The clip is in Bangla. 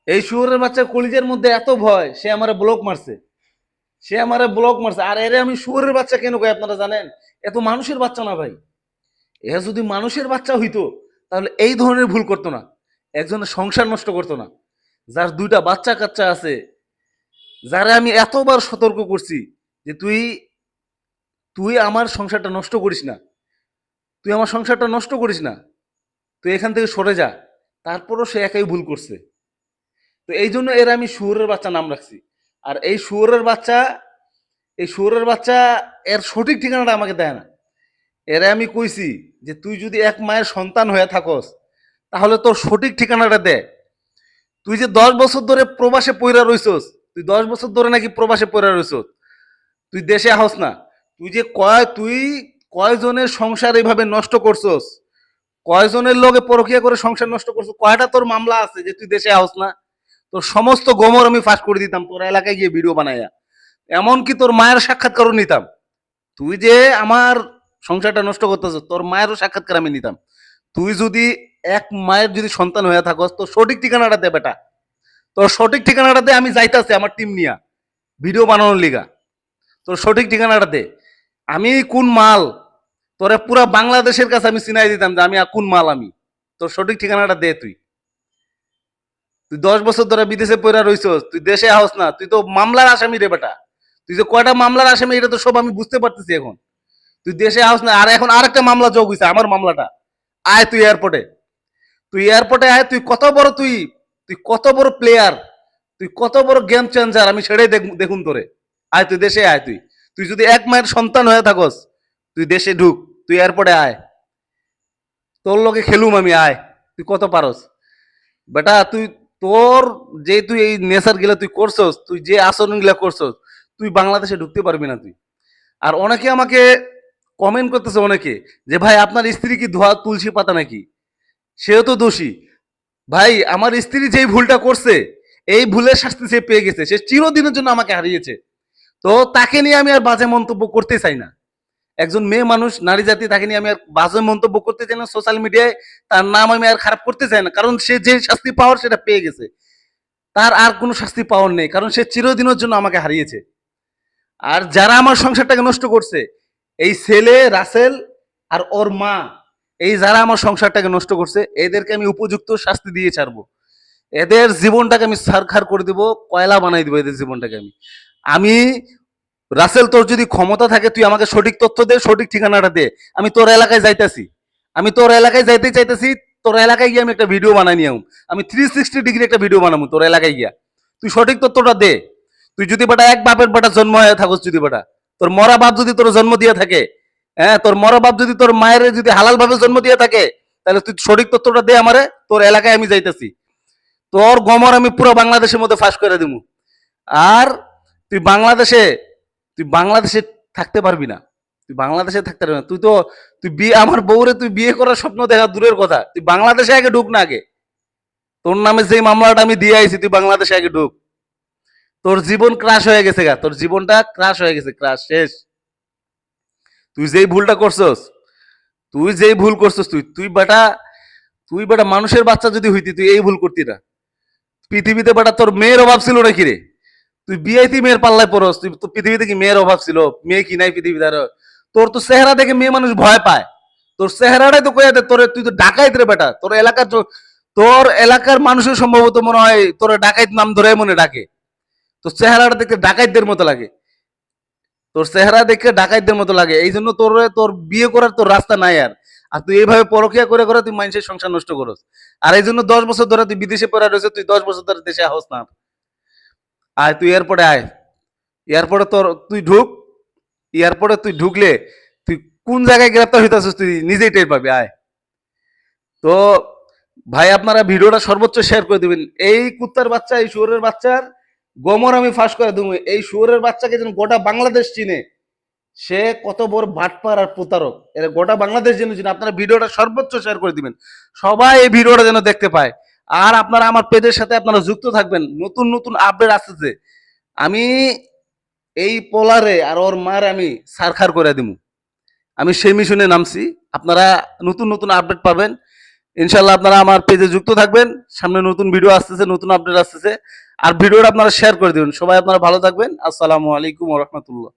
এই শুয়োরের বাচ্চা কলিজের মধ্যে এত ভয়, সে আমারে ব্লক মারছে। সে আমারে ব্লক মারছে। আর এরে আমি শুয়োরের বাচ্চা কেন কই আপনারা জানেন? এ তো মানুষের বাচ্চা না ভাই। এ যদি মানুষের বাচ্চা হইতো তাহলে এই ধরনের ভুল করতো না। একজনের সংসার নষ্ট করতো না। যার ২ টা বাচ্চা-কাচ্চা আছে, যারে আমি এতবার সতর্ক করছি যে তুই তুই আমার সংসারটা নষ্ট করিস না। তুই আমার সংসারটা নষ্ট করিস না। তুই এখান থেকে সরে যা। তারপরও সে একাই ভুল করছে। তো এই জন্য এর আমি শুয়োরের বাচ্চা নাম রাখছি। আর এই শুয়োরের বাচ্চা এর সঠিক ঠিকানাটা আমাকে দেয় না। এরে আমি কইছি যে তুই যদি এক মায়ের সন্তান হয়ে থাকস তাহলে তোর সঠিক ঠিকানাটা দে। তুই যে ১০ বছর ধরে প্রবাসে পইরা রইছস, তুই ১০ বছর ধরে নাকি প্রবাসে পইরা রইছস, তুই দেশে আহস না। তুই কয়জনের সংসার এইভাবে নষ্ট করছস, কয়জনের লগে পরকিয়া করে সংসার নষ্ট করছস, কয়টা তোর মামলা আছে যে তুই দেশে আহস না? তোর সমস্ত গোমর আমি ফাঁস করে দিতাম তোর এলাকায় গিয়ে ভিডিও বানাইয়া। এমনকি তোর মায়ের সাক্ষাৎকারও নিতাম। তুই যে আমার সংসারটা নষ্ট করতেছ, তোর মায়েরও সাক্ষাৎকার আমি নিতাম। তুই যদি এক মায়ের যদি সন্তান হয়ে থাকস, তোর সঠিক ঠিকানাটা দে বেটা। তোর সঠিক ঠিকানাটা দে, আমি যাইতাছি আমার টিম নিয়া ভিডিও বানানোর লিগা। তোর সঠিক ঠিকানাটা দে। আমি কোন মাল, তোরে পুরা বাংলাদেশের কাছে আমি চিনাই দিতাম যে আমি কোন মাল আমি। তোর সঠিক ঠিকানাটা দে তুই। তুই ১০ বছর ধরে বিদেশে পড়া রইছস, তুই দেশে আহস না, তুই তো মামলার আসামি রে বেটা। তুই যে কয়টা মামলার আসামি এটা তো সব আমি বুঝতে পারতেছি এখন। তুই দেশে আহস না, আর এখন আরেকটা মামলা যোগ হইছে, আমার মামলাটা। আয় তুই এয়ারপোর্টে, তুই এয়ারপোর্টে আয়, তুই কত বড় প্লেয়ার, তুই কত বড় গেম চেঞ্জার, আমি সেটাই দেখুন তোরে। আয় তুই দেশে আয়, তুই যদি এক মায়ের সন্তান হয়ে থাকস, তুই দেশে ঢুক, তুই এয়ারপোর্টে আয়, তোর লগে খেলুম আমি, আয়। তুই কত পারস বেটা? তোর যে তুই এই নেশার গিলা তুই করছস, তুই যে আচরণ গিলা করছস, তুই বাংলাদেশে ঢুকতে পারবি না তুই। আর অনেকে আমাকে কমেন্ট করতেছে অনেকে যে ভাই আপনার স্ত্রী কি ধোয়া তুলসী পাতা নাকি? সেও তো দোষী। ভাই আমার স্ত্রী যেই ভুলটা করছে, এই ভুলের শাস্তি সে পেয়ে গেছে। সে চিরদিনের জন্য আমাকে হারিয়েছে। তো তাকে নিয়ে আমি আর বাজে মন্তব্য করতে চাই না। একজন মেয়ে মানুষ, নারী জাতি, তাকে নিয়ে আমি আর বাজে মন্তব্য করতে চাই না সোশ্যাল মিডিয়ায়। তার নাম আমি আর খারাপ করতে চাই না, কারণ সে যে শাস্তি পাওয়ার সেটা পেয়ে গেছে। তার আর কোনো শাস্তি পাওয়ার নেই, কারণ সে চিরদিনের জন্য আমাকে হারিয়েছে। আর যারা আমার সংসারটাকে নষ্ট করছে, এই ছেলে রাসেল আর ওর মা, এই যারা আমার সংসারটাকে নষ্ট করছে, এদেরকে আমি উপযুক্ত শাস্তি দিয়ে ছাড়বো। এদের জীবনটাকে আমি ছারখার করে দিব, কয়লা বানাই দিব এদের জীবনটাকে আমি। আমি রাসেল, তোর যদি ক্ষমতা থাকে তুই আমাকে সঠিক তথ্য দে, সঠিক ঠিকানাটা দে। আমি তোর এলাকায় যাইতেছি, আমি তোর এলাকায় যাইতে চাইতেছি। তোর এলাকায় গিয়ে আমি একটা ভিডিও বানাই নিয়ে আমি 360 ডিগ্রি একটা ভিডিও বানাবো তোর এলাকায় গিয়া। তুই সঠিক তথ্যটা দে। তুই যদি বেটা এক বাপের বেটা জন্ম হয়ে থাকস, যদি বেটা তোর মরা বাপ যদি তোর জন্ম দিয়ে থাকে, হ্যাঁ, তোর মরা বাপ যদি তোর মায়ের যদি হালাল ভাবে জন্ম দিয়ে থাকে, তাহলে তুই সঠিক তথ্যটা দে আমারে। তোর এলাকায় আমি যাইতেছি, তোর গমর আমি পুরো বাংলাদেশের মধ্যে ফাঁস করে দিব। আর তুই বাংলাদেশে তুই বাংলাদেশে থাকতে পারবি না। তুই বাংলাদেশে থাকতে পারবি না। তুই বিয়ে, আমার বউরে তুই বিয়ে করার স্বপ্ন দেখা দূরের কথা, তুই বাংলাদেশে আগে ঢুক না আগে। তোর নামে যে মামলাটা আমি দিয়ে আইছি, তুই বাংলাদেশে আগে ঢুক। তোর জীবন ক্রাশ হয়ে গেছে গা, তোর জীবনটা ক্রাশ হয়ে গেছে, ক্রাশ শেষ। তুই যেই ভুলটা করছস, তুই যেই ভুল করছস, তুই বেটা মানুষের বাচ্চা যদি হইতি, তুই এই ভুল করতি না। পৃথিবীতে বেটা তোর মেয়ের অভাব ছিল নাকি রে? তুই বিআইতি মেয়ের পাল্লায় পড়স। তুই তো পৃথিবীতে কি মেয়ের অভাব ছিল? মেয়ে কি নাই পৃথিবীতে? আর তোর তো চেহারা দেখে মেয়ে মানুষ ভয় পায়। তোর চেহারাটাই তো কইয়া দে, তুই তো ডাকাইত রে বেটা। তোর এলাকার মানুষের সম্ভবত মনে হয় তোর ডাকাইত নাম ধরে মনে ডাকে। তোর চেহারাটা দেখতে ডাকাইতদের মতো লাগে। তোর চেহারা দেখে ডাকাইতদের মতো লাগে। এই জন্য তোর বিয়ে করার তোর রাস্তা নাই আর। আর তুই এইভাবে পরকিয়া করে করে তুই মানুষের সংসার নষ্ট করস। আর এই জন্য ১০ বছর ধরে তুই বিদেশে পড়া রয়েছে, তুই ১০ বছর ধরে দেশে আহস না। আয় তুই এয়ারপোর্টে আয়। এয়ারপোর্টে তুই ঢুক। এয়ারপোর্টে তুই ঢুকলে তুই কোন জায়গায় গ্রেপ্তার হইতেছিস তুই নিজেই টের পাবি, আয়। তো ভাই আপনারা ভিডিওটা সর্বোচ্চ শেয়ার করে দিবেন। এই কুত্তার বাচ্চা, এই শুয়োরের বাচ্চার গমর আমি ফাঁস করে দেবো। এই শুয়োরের বাচ্চাকে যেন গোটা বাংলাদেশ চিনে, সে কত বড় বাটপার আর প্রতারক, এর গোটা বাংলাদেশ যেন চিনে। আপনারা ভিডিওটা সর্বোচ্চ শেয়ার করে দিবেন, সবাই এই ভিডিওটা যেন দেখতে পায়। আর আপনারা আমার পেজের সাথে আপনারা যুক্ত থাকবেন। নতুন নতুন আপডেট আসতেছে। আমি এই পোলারে আর ওর মার আমি সারখার করে দিব। আমি সেই মিশনে নামছি। আপনারা নতুন নতুন আপডেট পাবেন। ইনশাল্লাহ আপনারা আমার পেজে যুক্ত থাকবেন, সামনে নতুন ভিডিও আসতেছে, নতুন আপডেট আসতেছে। আর ভিডিওটা আপনারা শেয়ার করে দিবেন। সবাই আপনারা ভালো থাকবেন। আসসালামু আলাইকুম ওয়া রাহমাতুল্লাহ।